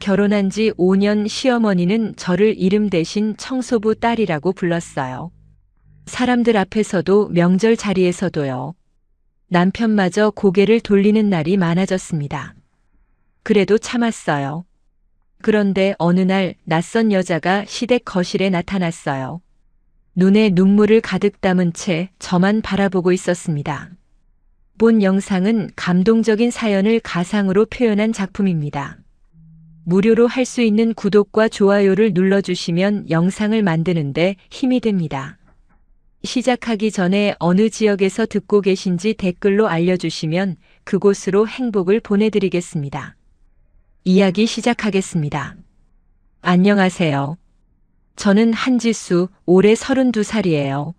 결혼한 지 5년 시어머니는 저를 이름 대신 청소부 딸이라고 불렀어요. 사람들 앞에서도 명절 자리에서도요. 남편마저 고개를 돌리는 날이 많아졌습니다. 그래도 참았어요. 그런데 어느 날 낯선 여자가 시댁 거실에 나타났어요. 눈에 눈물을 가득 담은 채 저만 바라보고 있었습니다. 본 영상은 감동적인 사연을 가상으로 표현한 작품입니다. 무료로 할 수 있는 구독과 좋아요를 눌러주시면 영상을 만드는데 힘이 됩니다. 시작하기 전에 어느 지역에서 듣고 계신지 댓글로 알려주시면 그곳으로 행복을 보내드리겠습니다. 이야기 시작하겠습니다. 안녕하세요. 저는 한지수, 올해 32살이에요.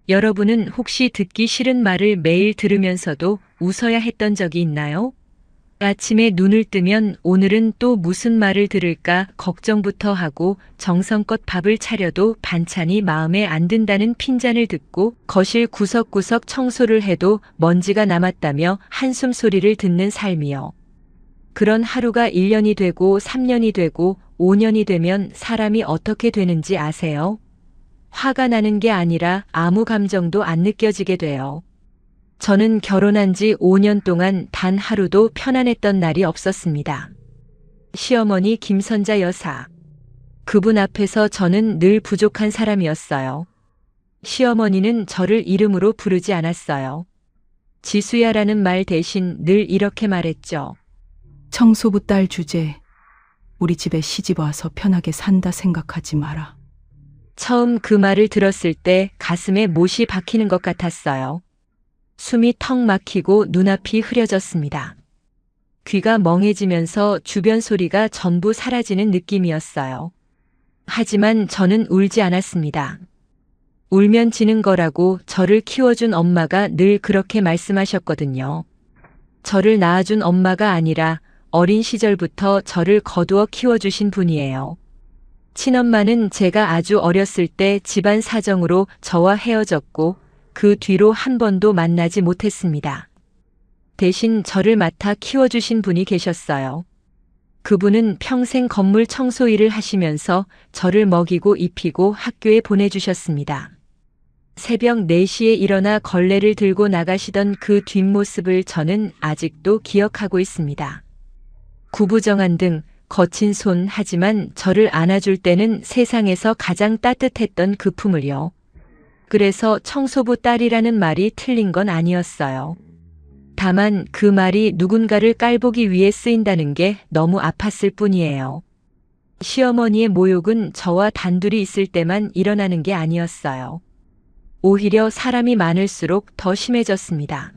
여러분은 혹시 듣기 싫은 말을 매일 들으면서도 웃어야 했던 적이 있나요? 아침에 눈을 뜨면 오늘은 또 무슨 말을 들을까 걱정부터 하고 정성껏 밥을 차려도 반찬이 마음에 안 든다는 핀잔을 듣고 거실 구석구석 청소를 해도 먼지가 남았다며 한숨 소리를 듣는 삶이요. 그런 하루가 1년이 되고 3년이 되고 5년이 되면 사람이 어떻게 되는지 아세요? 화가 나는 게 아니라 아무 감정도 안 느껴지게 돼요. 저는 결혼한 지 5년 동안 단 하루도 편안했던 날이 없었습니다. 시어머니 김선자 여사. 그분 앞에서 저는 늘 부족한 사람이었어요. 시어머니는 저를 이름으로 부르지 않았어요. 지수야라는 말 대신 늘 이렇게 말했죠. 청소부 딸 주제, 우리 집에 시집 와서 편하게 산다 생각하지 마라. 처음 그 말을 들었을 때 가슴에 못이 박히는 것 같았어요. 숨이 턱 막히고 눈앞이 흐려졌습니다. 귀가 멍해지면서 주변 소리가 전부 사라지는 느낌이었어요. 하지만 저는 울지 않았습니다. 울면 지는 거라고 저를 키워준 엄마가 늘 그렇게 말씀하셨거든요. 저를 낳아준 엄마가 아니라 어린 시절부터 저를 거두어 키워주신 분이에요. 친엄마는 제가 아주 어렸을 때 집안 사정으로 저와 헤어졌고 그 뒤로 한 번도 만나지 못했습니다. 대신 저를 맡아 키워주신 분이 계셨어요. 그분은 평생 건물 청소 일을 하시면서 저를 먹이고 입히고 학교에 보내주셨습니다. 새벽 4시에 일어나 걸레를 들고 나가시던 그 뒷모습을 저는 아직도 기억하고 있습니다. 구부정한 등 거친 손 하지만 저를 안아줄 때는 세상에서 가장 따뜻했던 그 품을요. 그래서 청소부 딸이라는 말이 틀린 건 아니었어요. 다만 그 말이 누군가를 깔보기 위해 쓰인다는 게 너무 아팠을 뿐이에요. 시어머니의 모욕은 저와 단둘이 있을 때만 일어나는 게 아니었어요. 오히려 사람이 많을수록 더 심해졌습니다.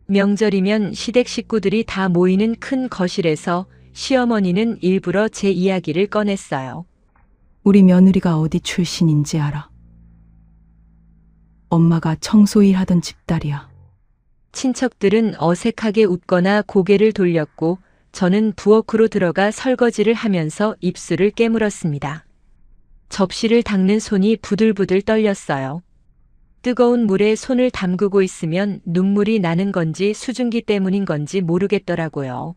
명절이면 시댁 식구들이 다 모이는 큰 거실에서 시어머니는 일부러 제 이야기를 꺼냈어요. 우리 며느리가 어디 출신인지 알아? 엄마가 청소일 하던 집딸이야. 친척들은 어색하게 웃거나 고개를 돌렸고 저는 부엌으로 들어가 설거지를 하면서 입술을 깨물었습니다. 접시를 닦는 손이 부들부들 떨렸어요. 뜨거운 물에 손을 담그고 있으면 눈물이 나는 건지 수증기 때문인 건지 모르겠더라고요.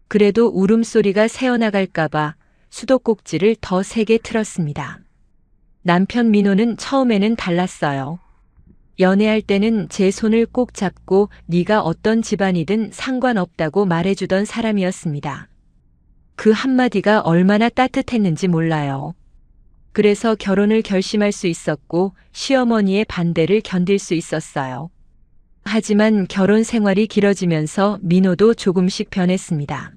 그래도 울음소리가 새어나갈까봐 수도꼭지를 더 세게 틀었습니다. 남편 민호는 처음에는 달랐어요. 연애할 때는 제 손을 꼭 잡고 네가 어떤 집안이든 상관없다고 말해주던 사람이었습니다. 그 한마디가 얼마나 따뜻했는지 몰라요. 그래서 결혼을 결심할 수 있었고 시어머니의 반대를 견딜 수 있었어요. 하지만 결혼 생활이 길어지면서 민호도 조금씩 변했습니다.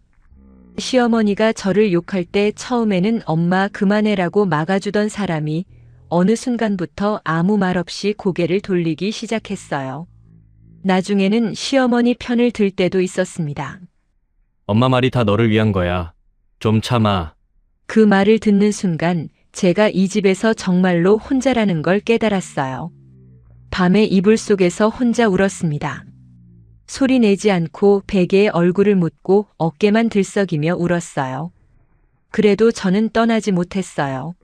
시어머니가 저를 욕할 때 처음에는 엄마 그만해라고 막아주던 사람이 어느 순간부터 아무 말 없이 고개를 돌리기 시작했어요. 나중에는 시어머니 편을 들 때도 있었습니다. 엄마 말이 다 너를 위한 거야. 좀 참아. 그 말을 듣는 순간 제가 이 집에서 정말로 혼자라는 걸 깨달았어요. 밤에 이불 속에서 혼자 울었습니다. 소리 내지 않고 베개에 얼굴을 묻고 어깨만 들썩이며 울었어요. 그래도 저는 떠나지 못했어요.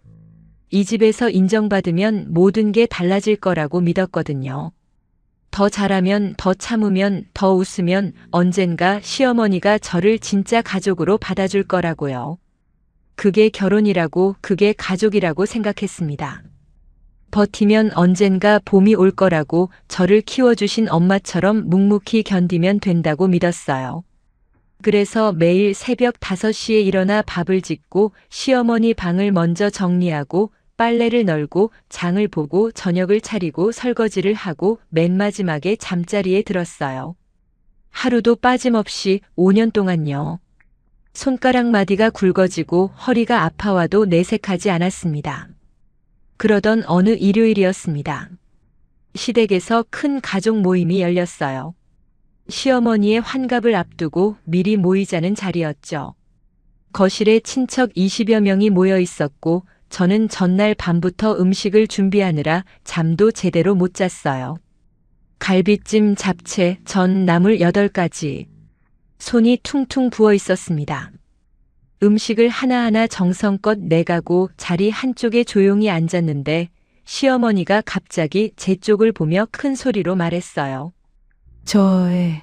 이 집에서 인정받으면 모든 게 달라질 거라고 믿었거든요. 더 잘하면, 더 참으면, 더 웃으면 언젠가 시어머니가 저를 진짜 가족으로 받아줄 거라고요. 그게 결혼이라고, 그게 가족이라고 생각했습니다. 버티면 언젠가 봄이 올 거라고, 저를 키워주신 엄마처럼 묵묵히 견디면 된다고 믿었어요. 그래서 매일 새벽 5시에 일어나 밥을 짓고 시어머니 방을 먼저 정리하고 빨래를 널고 장을 보고 저녁을 차리고 설거지를 하고 맨 마지막에 잠자리에 들었어요. 하루도 빠짐없이 5년 동안요. 손가락 마디가 굵어지고 허리가 아파와도 내색하지 않았습니다. 그러던 어느 일요일이었습니다. 시댁에서 큰 가족 모임이 열렸어요. 시어머니의 환갑을 앞두고 미리 모이자는 자리였죠. 거실에 친척 20여 명이 모여 있었고 저는 전날 밤부터 음식을 준비하느라 잠도 제대로 못 잤어요. 갈비찜, 잡채, 전, 나물 8가지. 손이 퉁퉁 부어 있었습니다. 음식을 하나하나 정성껏 내가고 자리 한쪽에 조용히 앉았는데 시어머니가 갑자기 제 쪽을 보며 큰 소리로 말했어요. 저의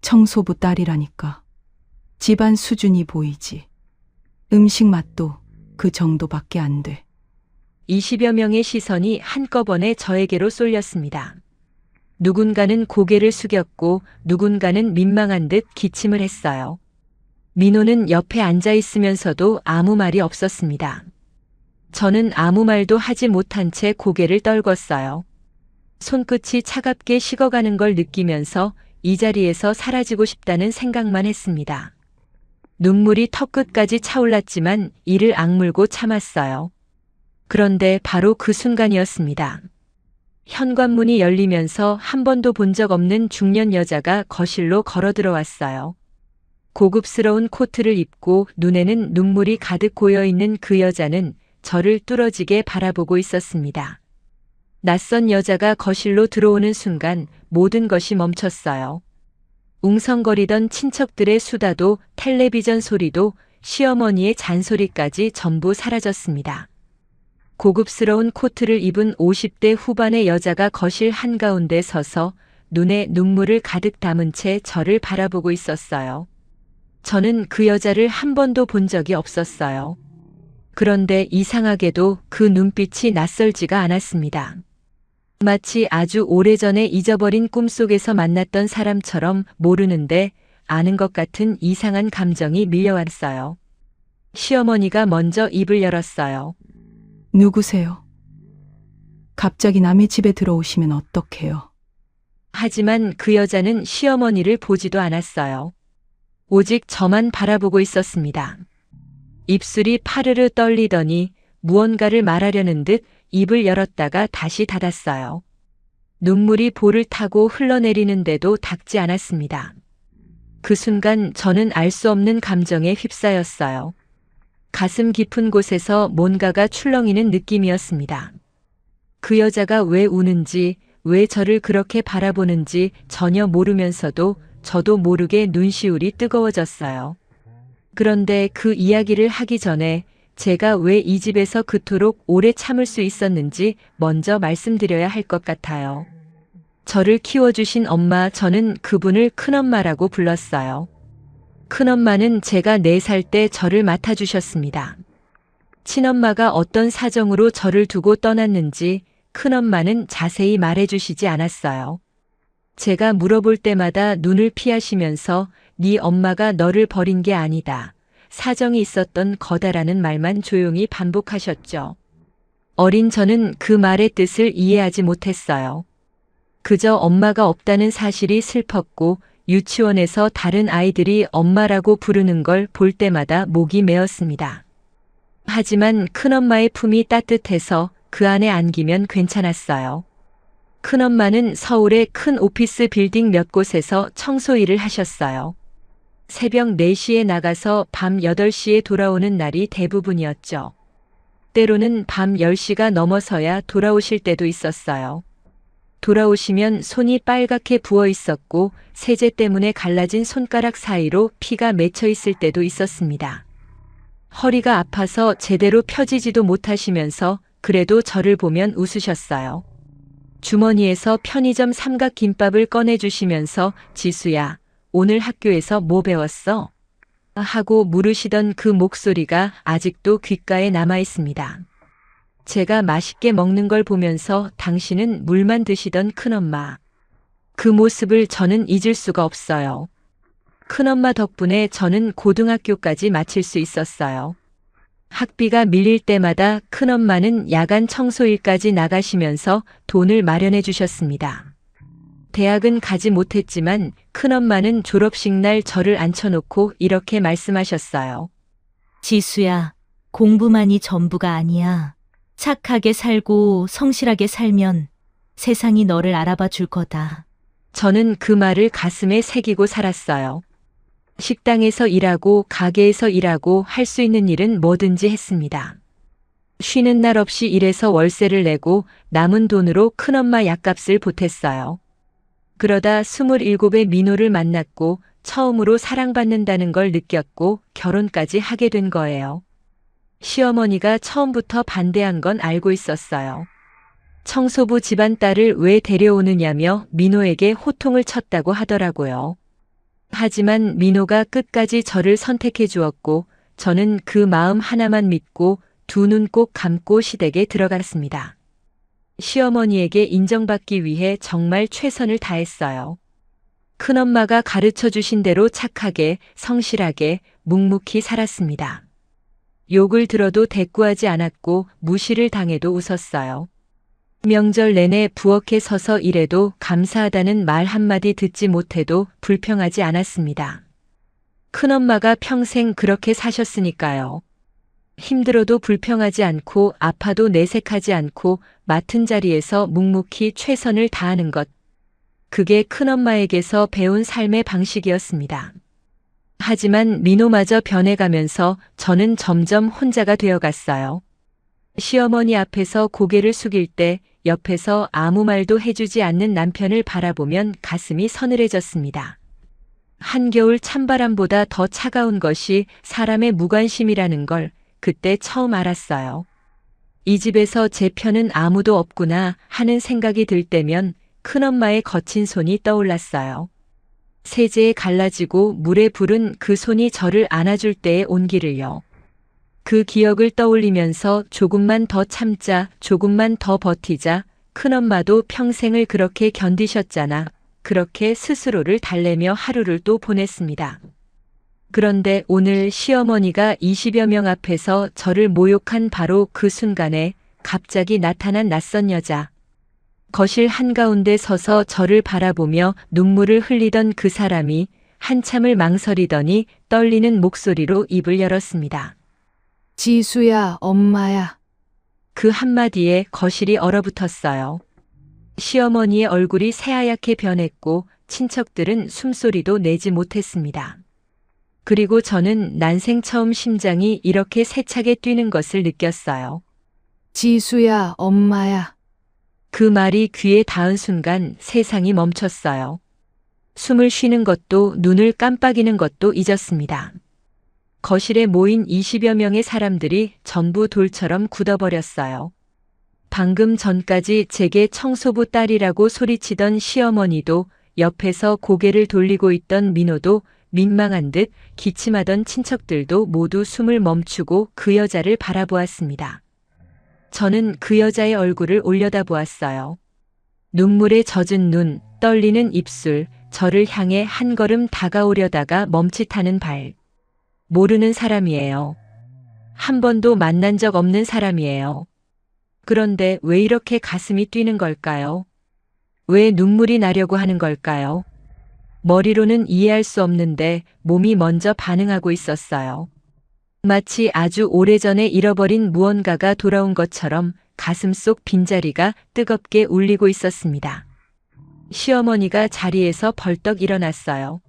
청소부 딸이라니까. 집안 수준이 보이지. 음식 맛도 그 정도밖에 안 돼. 20여 명의 시선이 한꺼번에 저에게로 쏠렸습니다. 누군가는 고개를 숙였고 누군가는 민망한 듯 기침을 했어요. 민호는 옆에 앉아 있으면서도 아무 말이 없었습니다. 저는 아무 말도 하지 못한 채 고개를 떨궜어요. 손끝이 차갑게 식어가는 걸 느끼면서 이 자리에서 사라지고 싶다는 생각만 했습니다. 눈물이 턱끝까지 차올랐지만 이를 악물고 참았어요. 그런데 바로 그 순간이었습니다. 현관문이 열리면서 한 번도 본 적 없는 중년 여자가 거실로 걸어 들어왔어요. 고급스러운 코트를 입고 눈에는 눈물이 가득 고여있는 그 여자는 저를 뚫어지게 바라보고 있었습니다. 낯선 여자가 거실로 들어오는 순간 모든 것이 멈췄어요. 웅성거리던 친척들의 수다도 텔레비전 소리도 시어머니의 잔소리까지 전부 사라졌습니다. 고급스러운 코트를 입은 50대 후반의 여자가 거실 한가운데 서서 눈에 눈물을 가득 담은 채 저를 바라보고 있었어요. 저는 그 여자를 한 번도 본 적이 없었어요. 그런데 이상하게도 그 눈빛이 낯설지가 않았습니다. 마치 아주 오래전에 잊어버린 꿈속에서 만났던 사람처럼 모르는데 아는 것 같은 이상한 감정이 밀려왔어요. 시어머니가 먼저 입을 열었어요. 누구세요? 갑자기 남의 집에 들어오시면 어떡해요? 하지만 그 여자는 시어머니를 보지도 않았어요. 오직 저만 바라보고 있었습니다. 입술이 파르르 떨리더니 무언가를 말하려는 듯 입을 열었다가 다시 닫았어요. 눈물이 볼을 타고 흘러내리는데도 닿지 않았습니다. 그 순간 저는 알 수 없는 감정에 휩싸였어요. 가슴 깊은 곳에서 뭔가가 출렁이는 느낌이었습니다. 그 여자가 왜 우는지, 왜 저를 그렇게 바라보는지 전혀 모르면서도 저도 모르게 눈시울이 뜨거워졌어요. 그런데 그 이야기를 하기 전에 제가 왜 이 집에서 그토록 오래 참을 수 있었는지 먼저 말씀드려야 할 것 같아요. 저를 키워주신 엄마, 저는 그분을 큰엄마라고 불렀어요. 큰엄마는 제가 4살 때 저를 맡아주셨습니다. 친엄마가 어떤 사정으로 저를 두고 떠났는지 큰엄마는 자세히 말해주시지 않았어요. 제가 물어볼 때마다 눈을 피하시면서 네 엄마가 너를 버린 게 아니다. 사정이 있었던 거다라는 말만 조용히 반복하셨죠. 어린 저는 그 말의 뜻을 이해하지 못했어요. 그저 엄마가 없다는 사실이 슬펐고 유치원에서 다른 아이들이 엄마라고 부르는 걸 볼 때마다 목이 메었습니다. 하지만 큰엄마의 품이 따뜻해서 그 안에 안기면 괜찮았어요. 큰엄마는 서울의 큰 오피스 빌딩 몇 곳에서 청소 일을 하셨어요. 새벽 4시에 나가서 밤 8시에 돌아오는 날이 대부분이었죠. 때로는 밤 10시가 넘어서야 돌아오실 때도 있었어요. 돌아오시면 손이 빨갛게 부어 있었고 세제 때문에 갈라진 손가락 사이로 피가 맺혀 있을 때도 있었습니다. 허리가 아파서 제대로 펴지지도 못하시면서 그래도 저를 보면 웃으셨어요. 주머니에서 편의점 삼각김밥을 꺼내주시면서 지수야, 오늘 학교에서 뭐 배웠어? 하고 물으시던 그 목소리가 아직도 귓가에 남아 있습니다. 제가 맛있게 먹는 걸 보면서 당신은 물만 드시던 큰엄마. 그 모습을 저는 잊을 수가 없어요. 큰엄마 덕분에 저는 고등학교까지 마칠 수 있었어요. 학비가 밀릴 때마다 큰엄마는 야간 청소일까지 나가시면서 돈을 마련해 주셨습니다. 대학은 가지 못했지만 큰엄마는 졸업식 날 저를 앉혀놓고 이렇게 말씀하셨어요. 지수야, 공부만이 전부가 아니야. 착하게 살고 성실하게 살면 세상이 너를 알아봐 줄 거다. 저는 그 말을 가슴에 새기고 살았어요. 식당에서 일하고 가게에서 일하고 할 수 있는 일은 뭐든지 했습니다. 쉬는 날 없이 일해서 월세를 내고 남은 돈으로 큰엄마 약값을 보탰어요. 그러다 27의 민호를 만났고 처음으로 사랑받는다는 걸 느꼈고 결혼까지 하게 된 거예요. 시어머니가 처음부터 반대한 건 알고 있었어요. 청소부 집안 딸을 왜 데려오느냐며 민호에게 호통을 쳤다고 하더라고요. 하지만 민호가 끝까지 저를 선택해 주었고 저는 그 마음 하나만 믿고 두 눈 꼭 감고 시댁에 들어갔습니다. 시어머니에게 인정받기 위해 정말 최선을 다했어요. 큰엄마가 가르쳐 주신 대로 착하게, 성실하게, 묵묵히 살았습니다. 욕을 들어도 대꾸하지 않았고 무시를 당해도 웃었어요. 명절 내내 부엌에 서서 일해도 감사하다는 말 한마디 듣지 못해도 불평하지 않았습니다. 큰엄마가 평생 그렇게 사셨으니까요. 힘들어도 불평하지 않고 아파도 내색하지 않고 맡은 자리에서 묵묵히 최선을 다하는 것. 그게 큰엄마에게서 배운 삶의 방식이었습니다. 하지만 민호마저 변해가면서 저는 점점 혼자가 되어갔어요. 시어머니 앞에서 고개를 숙일 때 옆에서 아무 말도 해주지 않는 남편을 바라보면 가슴이 서늘해졌습니다. 한겨울 찬바람보다 더 차가운 것이 사람의 무관심이라는 걸 그때 처음 알았어요. 이 집에서 제 편은 아무도 없구나 하는 생각이 들 때면 큰엄마의 거친 손이 떠올랐어요. 세제에 갈라지고 물에 부른 그 손이 저를 안아줄 때의 온기를요. 그 기억을 떠올리면서 조금만 더 참자, 조금만 더 버티자, 큰엄마도 평생을 그렇게 견디셨잖아. 그렇게 스스로를 달래며 하루를 또 보냈습니다. 그런데 오늘 시어머니가 20여 명 앞에서 저를 모욕한 바로 그 순간에 갑자기 나타난 낯선 여자. 거실 한가운데 서서 저를 바라보며 눈물을 흘리던 그 사람이 한참을 망설이더니 떨리는 목소리로 입을 열었습니다. 지수야, 엄마야. 그 한마디에 거실이 얼어붙었어요. 시어머니의 얼굴이 새하얗게 변했고 친척들은 숨소리도 내지 못했습니다. 그리고 저는 난생 처음 심장이 이렇게 세차게 뛰는 것을 느꼈어요. 지수야, 엄마야. 그 말이 귀에 닿은 순간 세상이 멈췄어요. 숨을 쉬는 것도 눈을 깜빡이는 것도 잊었습니다. 거실에 모인 20여 명의 사람들이 전부 돌처럼 굳어버렸어요. 방금 전까지 제게 청소부 딸이라고 소리치던 시어머니도 옆에서 고개를 돌리고 있던 민호도 민망한 듯 기침하던 친척들도 모두 숨을 멈추고 그 여자를 바라보았습니다. 저는 그 여자의 얼굴을 올려다보았어요. 눈물에 젖은 눈, 떨리는 입술, 저를 향해 한 걸음 다가오려다가 멈칫하는 발. 모르는 사람이에요. 한 번도 만난 적 없는 사람이에요. 그런데 왜 이렇게 가슴이 뛰는 걸까요? 왜 눈물이 나려고 하는 걸까요? 머리로는 이해할 수 없는데 몸이 먼저 반응하고 있었어요. 마치 아주 오래전에 잃어버린 무언가가 돌아온 것처럼 가슴속 빈자리가 뜨겁게 울리고 있었습니다. 시어머니가 자리에서 벌떡 일어났어요.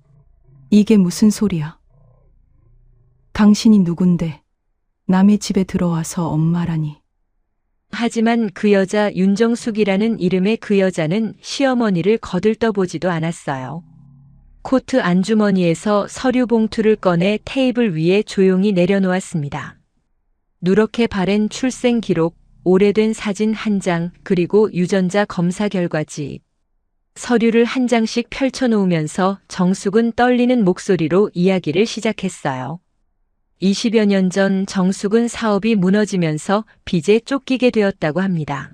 이게 무슨 소리야? 당신이 누군데 남의 집에 들어와서 엄마라니. 하지만 그 여자 윤정숙이라는 이름의 그 여자는 시어머니를 거들떠보지도 않았어요. 코트 안주머니에서 서류 봉투를 꺼내 테이블 위에 조용히 내려놓았습니다. 누렇게 바랜 출생 기록, 오래된 사진 한 장, 그리고 유전자 검사 결과지. 서류를 한 장씩 펼쳐놓으면서 정숙은 떨리는 목소리로 이야기를 시작했어요. 20여 년 전 정숙은 사업이 무너지면서 빚에 쫓기게 되었다고 합니다.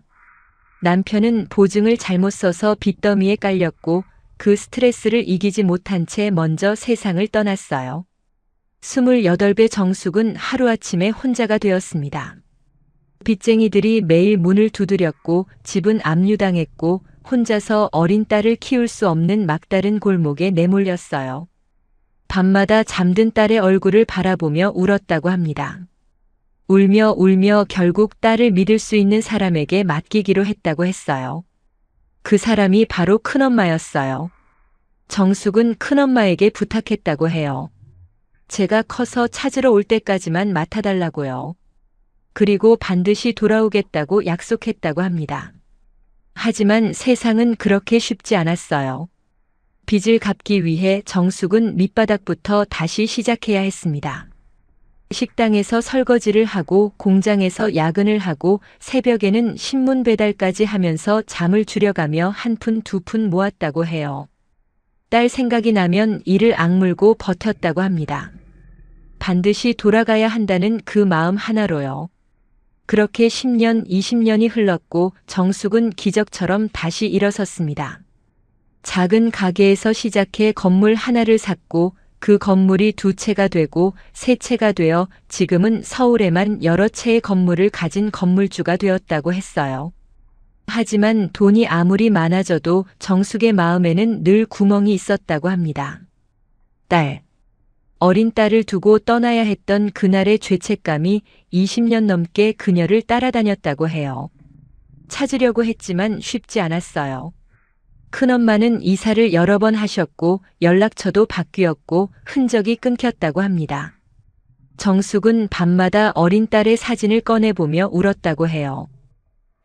남편은 보증을 잘못 써서 빚더미에 깔렸고 그 스트레스를 이기지 못한 채 먼저 세상을 떠났어요. 28배 정숙은 하루아침에 혼자가 되었습니다. 빚쟁이들이 매일 문을 두드렸고 집은 압류당했고 혼자서 어린 딸을 키울 수 없는 막다른 골목에 내몰렸어요. 밤마다 잠든 딸의 얼굴을 바라보며 울었다고 합니다. 울며 울며 결국 딸을 믿을 수 있는 사람에게 맡기기로 했다고 했어요. 그 사람이 바로 큰엄마였어요. 정숙은 큰엄마에게 부탁했다고 해요. 제가 커서 찾으러 올 때까지만 맡아달라고요. 그리고 반드시 돌아오겠다고 약속했다고 합니다. 하지만 세상은 그렇게 쉽지 않았어요. 빚을 갚기 위해 정숙은 밑바닥부터 다시 시작해야 했습니다. 식당에서 설거지를 하고 공장에서 야근을 하고 새벽에는 신문 배달까지 하면서 잠을 줄여가며 한 푼 두 푼 모았다고 해요. 딸 생각이 나면 이를 악물고 버텼다고 합니다. 반드시 돌아가야 한다는 그 마음 하나로요. 그렇게 10년, 20년이 흘렀고 정숙은 기적처럼 다시 일어섰습니다. 작은 가게에서 시작해 건물 하나를 샀고 그 건물이 2채가 되고 3채가 되어 지금은 서울에만 여러 채의 건물을 가진 건물주가 되었다고 했어요. 하지만 돈이 아무리 많아져도 정숙의 마음에는 늘 구멍이 있었다고 합니다. 딸. 어린 딸을 두고 떠나야 했던 그날의 죄책감이 20년 넘게 그녀를 따라다녔다고 해요. 찾으려고 했지만 쉽지 않았어요. 큰엄마는 이사를 여러 번 하셨고 연락처도 바뀌었고 흔적이 끊겼다고 합니다. 정숙은 밤마다 어린 딸의 사진을 꺼내보며 울었다고 해요.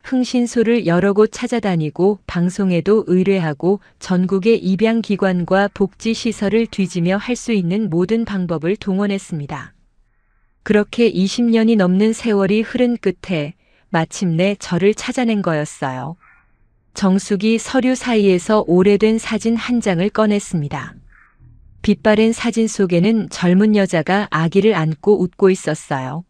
흥신소를 여러 곳 찾아다니고 방송에도 의뢰하고 전국의 입양기관과 복지시설을 뒤지며 할 수 있는 모든 방법을 동원했습니다. 그렇게 20년이 넘는 세월이 흐른 끝에 마침내 저를 찾아낸 거였어요. 정숙이 서류 사이에서 오래된 사진 한 장을 꺼냈습니다. 빛바랜 사진 속에는 젊은 여자가 아기를 안고 웃고 있었어요.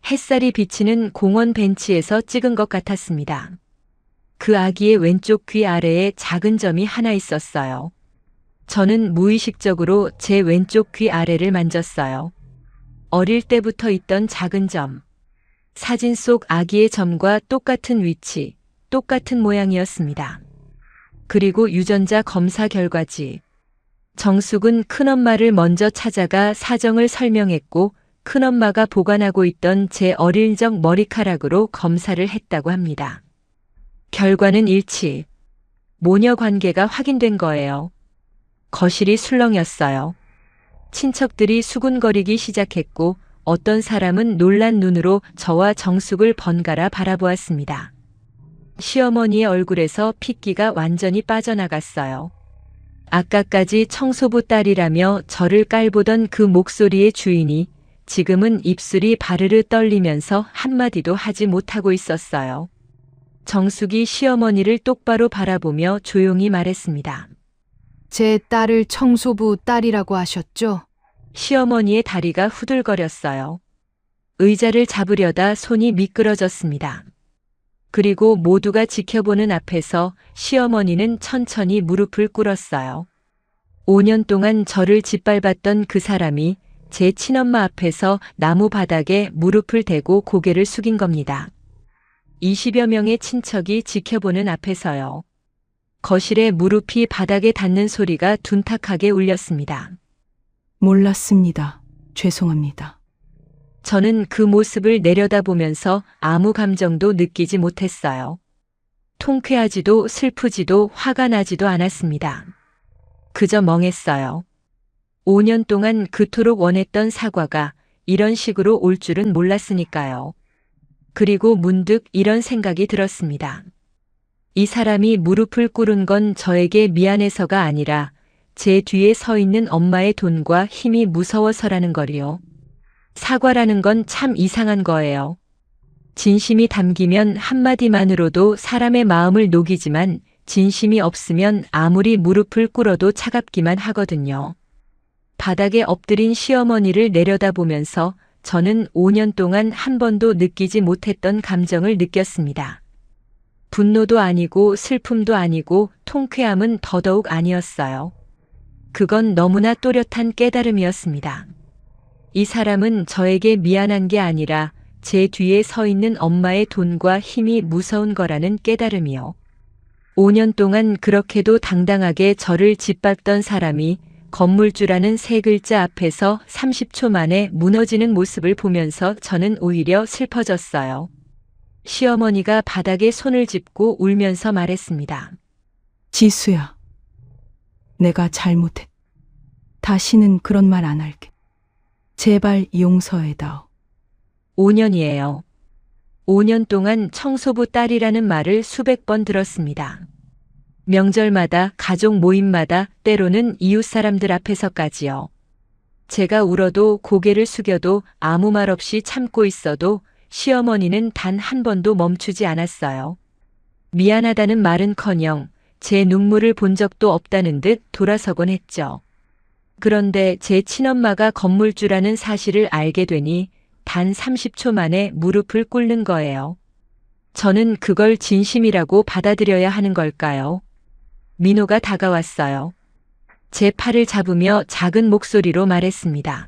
햇살이 비치는 공원 벤치에서 찍은 것 같았습니다. 그 아기의 왼쪽 귀 아래에 작은 점이 하나 있었어요. 저는 무의식적으로 제 왼쪽 귀 아래를 만졌어요. 어릴 때부터 있던 작은 점. 사진 속 아기의 점과 똑같은 위치, 똑같은 모양이었습니다. 그리고 유전자 검사 결과지. 정숙은 큰엄마를 먼저 찾아가 사정을 설명했고 큰엄마가 보관하고 있던 제 어릴 적 머리카락으로 검사를 했다고 합니다. 결과는 일치. 모녀 관계가 확인된 거예요. 거실이 술렁였어요. 친척들이 수군거리기 시작했고 어떤 사람은 놀란 눈으로 저와 정숙을 번갈아 바라보았습니다. 시어머니의 얼굴에서 핏기가 완전히 빠져나갔어요. 아까까지 청소부 딸이라며 저를 깔보던 그 목소리의 주인이 지금은 입술이 바르르 떨리면서 한마디도 하지 못하고 있었어요. 정숙이 시어머니를 똑바로 바라보며 조용히 말했습니다. 제 딸을 청소부 딸이라고 하셨죠? 시어머니의 다리가 후들거렸어요. 의자를 잡으려다 손이 미끄러졌습니다. 그리고 모두가 지켜보는 앞에서 시어머니는 천천히 무릎을 꿇었어요. 5년 동안 저를 짓밟았던 그 사람이 제 친엄마 앞에서 나무 바닥에 무릎을 대고 고개를 숙인 겁니다. 20여 명의 친척이 지켜보는 앞에서요. 거실에 무릎이 바닥에 닿는 소리가 둔탁하게 울렸습니다. 몰랐습니다. 죄송합니다. 저는 그 모습을 내려다보면서 아무 감정도 느끼지 못했어요. 통쾌하지도 슬프지도 화가 나지도 않았습니다. 그저 멍했어요. 5년 동안 그토록 원했던 사과가 이런 식으로 올 줄은 몰랐으니까요. 그리고 문득 이런 생각이 들었습니다. 이 사람이 무릎을 꿇은 건 저에게 미안해서가 아니라 제 뒤에 서 있는 엄마의 돈과 힘이 무서워서라는 거리요. 사과라는 건 참 이상한 거예요. 진심이 담기면 한마디만으로도 사람의 마음을 녹이지만 진심이 없으면 아무리 무릎을 꿇어도 차갑기만 하거든요. 바닥에 엎드린 시어머니를 내려다보면서 저는 5년 동안 한 번도 느끼지 못했던 감정을 느꼈습니다. 분노도 아니고 슬픔도 아니고 통쾌함은 더더욱 아니었어요. 그건 너무나 또렷한 깨달음이었습니다. 이 사람은 저에게 미안한 게 아니라 제 뒤에 서 있는 엄마의 돈과 힘이 무서운 거라는 깨달음이요. 5년 동안 그렇게도 당당하게 저를 짓밟던 사람이 건물주라는 세 글자 앞에서 30초 만에 무너지는 모습을 보면서 저는 오히려 슬퍼졌어요. 시어머니가 바닥에 손을 짚고 울면서 말했습니다. 지수야, 내가 잘못했. 다시는 그런 말 안 할게. 제발 용서해다오. 5년이에요. 5년 동안 청소부 딸이라는 말을 수백 번 들었습니다. 명절마다, 가족 모임마다, 때로는 이웃 사람들 앞에서까지요. 제가 울어도 고개를 숙여도 아무 말 없이 참고 있어도 시어머니는 단 한 번도 멈추지 않았어요. 미안하다는 말은커녕 제 눈물을 본 적도 없다는 듯 돌아서곤 했죠. 그런데 제 친엄마가 건물주라는 사실을 알게 되니 단 30초 만에 무릎을 꿇는 거예요. 저는 그걸 진심이라고 받아들여야 하는 걸까요? 민호가 다가왔어요. 제 팔을 잡으며 작은 목소리로 말했습니다.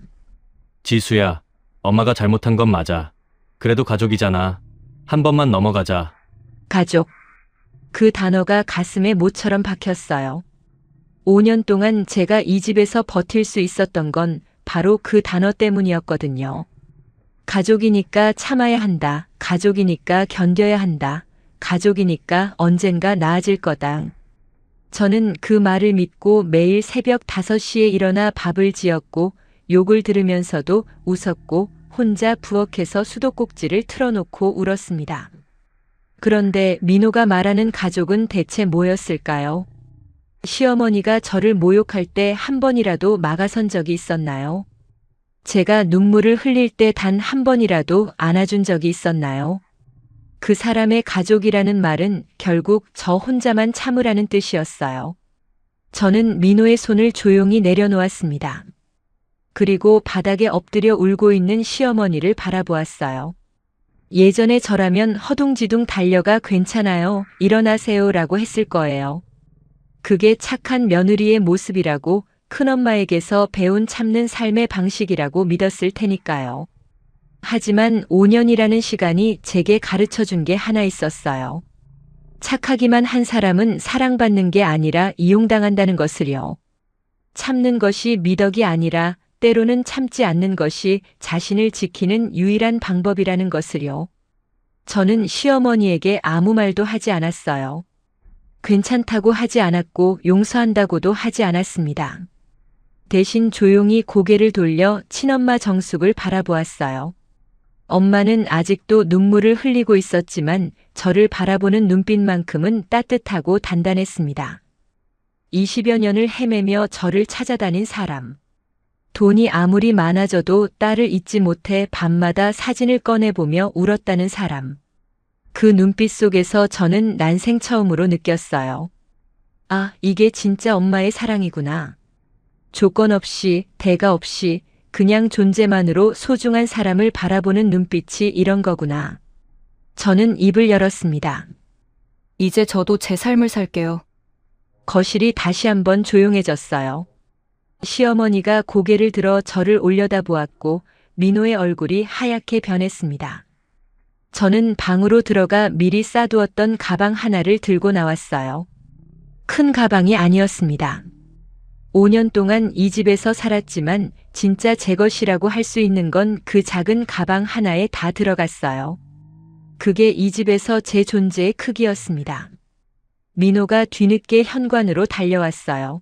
지수야, 엄마가 잘못한 건 맞아. 그래도 가족이잖아. 한 번만 넘어가자. 가족. 그 단어가 가슴에 모처럼 박혔어요. 5년 동안 제가 이 집에서 버틸 수 있었던 건 바로 그 단어 때문이었거든요. 가족이니까 참아야 한다. 가족이니까 견뎌야 한다. 가족이니까 언젠가 나아질 거다. 저는 그 말을 믿고 매일 새벽 5시에 일어나 밥을 지었고 욕을 들으면서도 웃었고 혼자 부엌에서 수도꼭지를 틀어놓고 울었습니다. 그런데 민호가 말하는 가족은 대체 뭐였을까요? 시어머니가 저를 모욕할 때 한 번이라도 막아선 적이 있었나요? 제가 눈물을 흘릴 때 단 한 번이라도 안아준 적이 있었나요? 그 사람의 가족이라는 말은 결국 저 혼자만 참으라는 뜻이었어요. 저는 민호의 손을 조용히 내려놓았습니다. 그리고 바닥에 엎드려 울고 있는 시어머니를 바라보았어요. 예전에 저라면 허둥지둥 달려가 괜찮아요, 일어나세요라고 했을 거예요. 그게 착한 며느리의 모습이라고 큰엄마에게서 배운 참는 삶의 방식이라고 믿었을 테니까요. 하지만 5년이라는 시간이 제게 가르쳐 준 게 하나 있었어요. 착하기만 한 사람은 사랑받는 게 아니라 이용당한다는 것을요. 참는 것이 미덕이 아니라 때로는 참지 않는 것이 자신을 지키는 유일한 방법이라는 것을요. 저는 시어머니에게 아무 말도 하지 않았어요. 괜찮다고 하지 않았고 용서한다고도 하지 않았습니다. 대신 조용히 고개를 돌려 친엄마 정숙을 바라보았어요. 엄마는 아직도 눈물을 흘리고 있었지만 저를 바라보는 눈빛만큼은 따뜻하고 단단했습니다. 20여 년을 헤매며 저를 찾아다닌 사람. 돈이 아무리 많아져도 딸을 잊지 못해 밤마다 사진을 꺼내보며 울었다는 사람. 그 눈빛 속에서 저는 난생 처음으로 느꼈어요. 아, 이게 진짜 엄마의 사랑이구나. 조건 없이, 대가 없이, 그냥 존재만으로 소중한 사람을 바라보는 눈빛이 이런 거구나. 저는 입을 열었습니다. 이제 저도 제 삶을 살게요. 거실이 다시 한번 조용해졌어요. 시어머니가 고개를 들어 저를 올려다보았고 민호의 얼굴이 하얗게 변했습니다. 저는 방으로 들어가 미리 싸두었던 가방 하나를 들고 나왔어요. 큰 가방이 아니었습니다. 5년 동안 이 집에서 살았지만 진짜 제 것이라고 할 수 있는 건 그 작은 가방 하나에 다 들어갔어요. 그게 이 집에서 제 존재의 크기였습니다. 민호가 뒤늦게 현관으로 달려왔어요.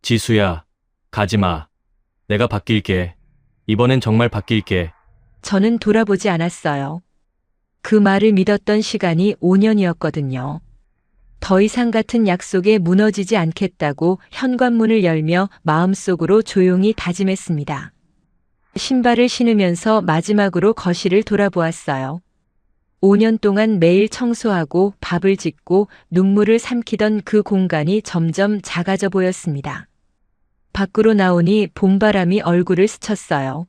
지수야, 가지마. 내가 바뀔게. 이번엔 정말 바뀔게. 저는 돌아보지 않았어요. 그 말을 믿었던 시간이 5년이었거든요. 더 이상 같은 약속에 무너지지 않겠다고 현관문을 열며 마음속으로 조용히 다짐했습니다. 신발을 신으면서 마지막으로 거실을 돌아보았어요. 5년 동안 매일 청소하고 밥을 짓고 눈물을 삼키던 그 공간이 점점 작아져 보였습니다. 밖으로 나오니 봄바람이 얼굴을 스쳤어요.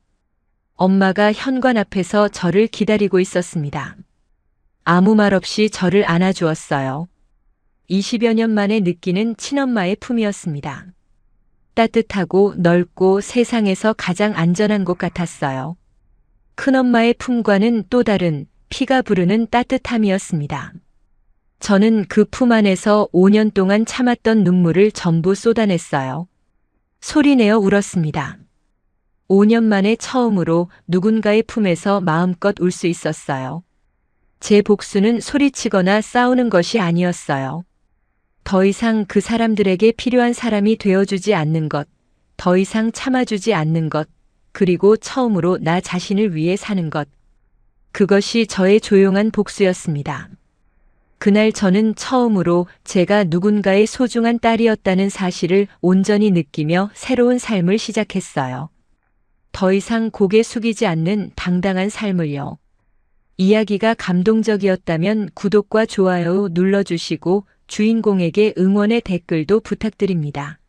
엄마가 현관 앞에서 저를 기다리고 있었습니다. 아무 말 없이 저를 안아주었어요. 20여 년 만에 느끼는 친엄마의 품이었습니다. 따뜻하고 넓고 세상에서 가장 안전한 곳 같았어요. 큰엄마의 품과는 또 다른 피가 부르는 따뜻함이었습니다. 저는 그 품 안에서 5년 동안 참았던 눈물을 전부 쏟아냈어요. 소리내어 울었습니다. 5년 만에 처음으로 누군가의 품에서 마음껏 울 수 있었어요. 제 복수는 소리치거나 싸우는 것이 아니었어요. 더 이상 그 사람들에게 필요한 사람이 되어주지 않는 것, 더 이상 참아주지 않는 것, 그리고 처음으로 나 자신을 위해 사는 것. 그것이 저의 조용한 복수였습니다. 그날 저는 처음으로 제가 누군가의 소중한 딸이었다는 사실을 온전히 느끼며 새로운 삶을 시작했어요. 더 이상 고개 숙이지 않는 당당한 삶을요. 이야기가 감동적이었다면 구독과 좋아요 눌러주시고 주인공에게 응원의 댓글도 부탁드립니다.